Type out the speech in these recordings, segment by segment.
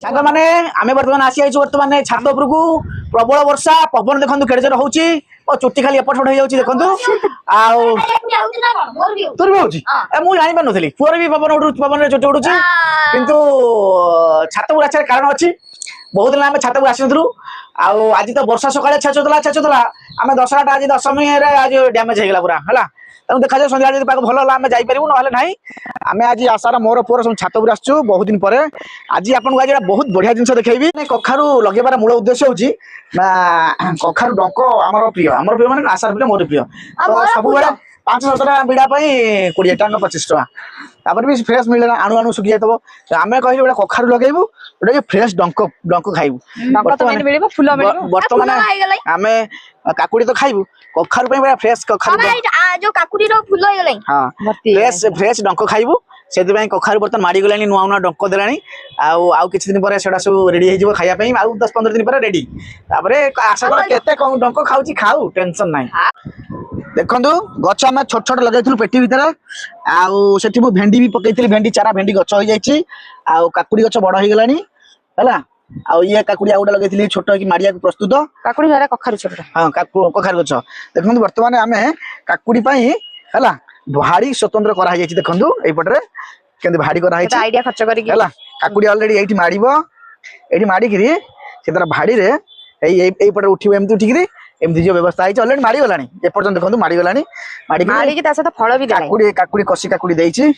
साग माने आमे वर्तमान आसी आइछु वर्तमान छात उपरकू प्रबल वर्षा पवन देखंतु केडे जोर होउची ओ चुट्टी खाली एपट फट हो जाउची देखंतु आउ तोर भी होउची ए मु जानि पान नथली पुअर भी पवन रे चुट्टी उडुची किंतु छात उपर आछर कारण अछि बहुत दिन आमे छात उपर आसी नथलु आउ आज तो वर्षा सकाळे छाचोतला आमे दशराटा आज दशमी रे आज डैमेज हे गेला पूरा हला तनु देखा जाय संध्या जदी पाक भलो होला आमे जाई परिबु नहले नाही आमे आज आसार मोर पुअर सब छात उपर आछू बहुत दिन परे आज आपन आज बहुत बढ़िया जिंस देखैबी कखारु लगेबार मूल उद्देश्य होची ना कखारु डंक हमर प्रिय माने आसार प्रिय मोर प्रिय तो सब बेला 5-7टा बिडा पई 20 टका 25 टका तापर भी फ्रेश मिले ना आणु सुखि जातबो आमे कहिलो बेला कखारु लगेबु ओटा फ्रेश डंक खाइबु डंक तो मेन मिलिबो फुल मिलिबो वर्तमान आमे काकुडी तो खाइबु कखारु पई बेला फ्रेश कखारु जो काकुडी रो फुल हो गलै हां फ्रेश डंक खाइबु सेति पई कखारु बर्तन माडी गलानी नुआ डंक देलानी आउ किछि दिन परे सेडा सब रेडी हे जिवो खाया पई आउ 10-15 दिन परे रेडी तापरे आशा कर केते कम डंक खाउची खाउ टेंशन नाही देखंतु गछ हम छोट छोट लगाइथुल पेटी भीतर आउ सेठी मु भेंडी भी पकैथिली भेंडी चारा भेंडी गछ हो जाईची आउ काकुडी गछ बड़ हो गलानी हला आउ ये काकुडी आउडा लगाइथिली छोट की मारिया को प्रस्तुत काकुडी हरा कखारु छोट हां कखारु गछ देखंतु वर्तमान हमें काकुडी पई हला भाड़ी स्वतंत्र करा जाईची देखंतु एई पटरे केंदे भाड़ी करा हाइची आईडिया खर्च करी हला काकुडी ऑलरेडी एठी माडीबो एठी माडी किरी सेतरा भाड़ी रे एई पटरे उठिबो एमती उठिकिरी एमती जो व्यवस्था है ऑलरेडी मारी गलानी ए पर्यंत देखंतु मारी गलानी मारी की तासे तो फळ भी देलानी काकुडी कसी काकुडी देइची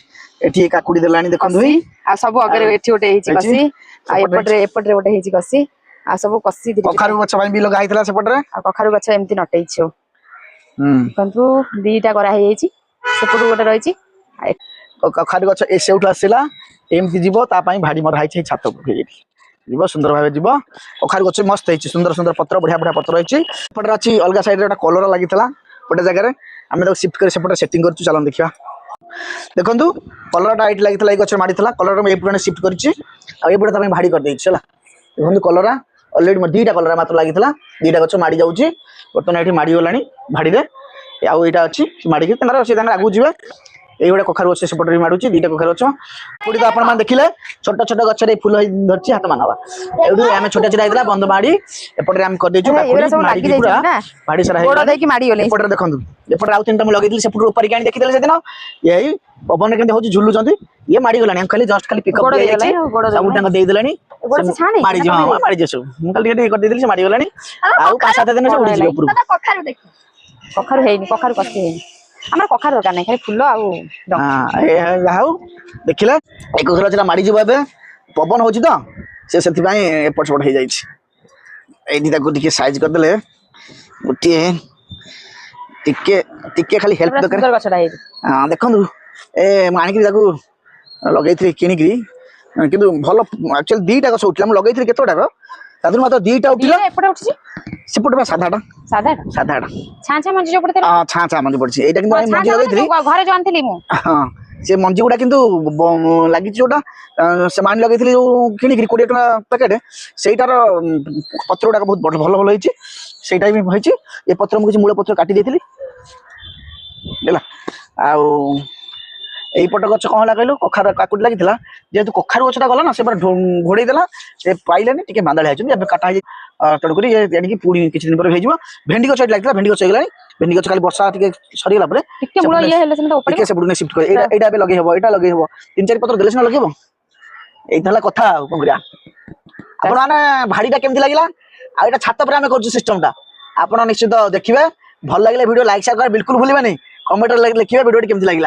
एठी काकुडी देलानी देखंतु आ सब अगरे एठी ओटे हेची कसी आ एपटरे ओटे हेची कसी आ सब कसी दी कखारु गछ भी लगा आइतला से पटरे आ कखारु गछ एमती नटैछो कंतु दीटा करा हेची सेपटु ओटे रहिची कखारु गछ ए सेउठ आसिला एमती जीवो ता पई भाडी मर हाइची छात पर हेची जीव सुंदर भाव जीव कखारु गछ मस्त है सुंदर सुंदर पत्र बढ़िया बढ़िया पत्र रही पटे अच्छी अलग साइड रे कलर लगी गोटे जगह आम शिफ्ट कर सेपटे सेटिंग कर चलन देखा देखु कलरटा ये लगी गच माड़ी कलर मुझे शिफ्ट करपटे भाड़ी कर देखो कलर अलरेडी 2टा कलर मात्र लगी 2टा गच माड़ी जाऊँगी बर्तमान ये माड़ी गलानी भाड़ी में आउ यहाँ अच्छी माड़ी आगू जी ये गोटे कखारु गछ सेपटे माड़ुची 2टा कखारु गछ पूरी तो आप देखिले छोट छोट गचरे फुल धरची हाथ मानवा एडू आम छोटा छोटा होता बंद माड़ी एपटे आम कर देछु भाड़ी सारा एपटे देखंतु एपटे आउ 3टा मु लगेइली सेपटे ऊपर के देखिदेले से दिन यही पवन केंते होची झुलुचंती ये माड़ी गलानी हम खाली जस्ट खाली पिकअप दे जाई सब टांग दे देलानी माड़ी जे हां माड़ी जे सब हम खाली ये कर दे देली से माड़ी गलानी आउ 5-7 दिन से उड़ी जे ऊपर कखारु देखि कखारु हेइनी कखारु कसी हेइनी हमरा कखारु दरकार नै खाली फुल आउ हां देखिले एक घर चला माड़ी जीव एबे पवन होची तो से सेति पई एपट सेपट हे जाई छी एडी ताको टिके साइज कर देले गुटी टिके टिके खाली हेल्प दरकार सुंदर गछडा हे हां देखंदु ए मानिकरी ताको लगैथि किनिकरी किंतु भलो एक्चुअली 2टा गछ उठला हम लगैथि केतोटा तादुर मात्र 2टा उठिला एपटे उठछि सेपटे बा साधाटा छाछा मंजी जो पड़ते हां छाछा मंजी पड़छि एटा किंतु मंजी लगैथि घरे जो आनथिली मु हां से मंजी गुडा किंतु लागि जोटा से मान लगैथि जो किनिकरी 20 टका पैकेट सेटार पत्र गुडा बहुत भलो भलो होइछि सेटा भी होइछि ए पत्र मु किछ मूल पत्र काटी देथिली देला आउ एई पट गछ कहला कहलो कखार काकुडी लागितला जेतु कखारु गछटा गला ना से घोड़े देला से पाइलेनी टिके बांधाळे आछन अब काटा तड़ करी ये यानी कि पूरी किछ दिन पर हे जिवो भेंडी गछ लागितला भेंडी गछ गेलानी भेंडी गछ खाली वर्षा टिके सरी गेला परे टिके मुळा ये हेले से ऊपर टिके से बुडने शिफ्ट कर एटा बे लगे हबो एटा लगे हबो 3-4 पत्र देले से लगेबो एई थला कथा कोंगरिया आपण माने भाडीटा केमथि लागिला आ एटा छात पर हमें करछु सिस्टमटा आपण निश्चित देखिबे भल लागिले वीडियो लाइक शेयर कर बिल्कुल भूलिबे नहीं कमेंट लिखिबे वीडियो केमथि लागिला।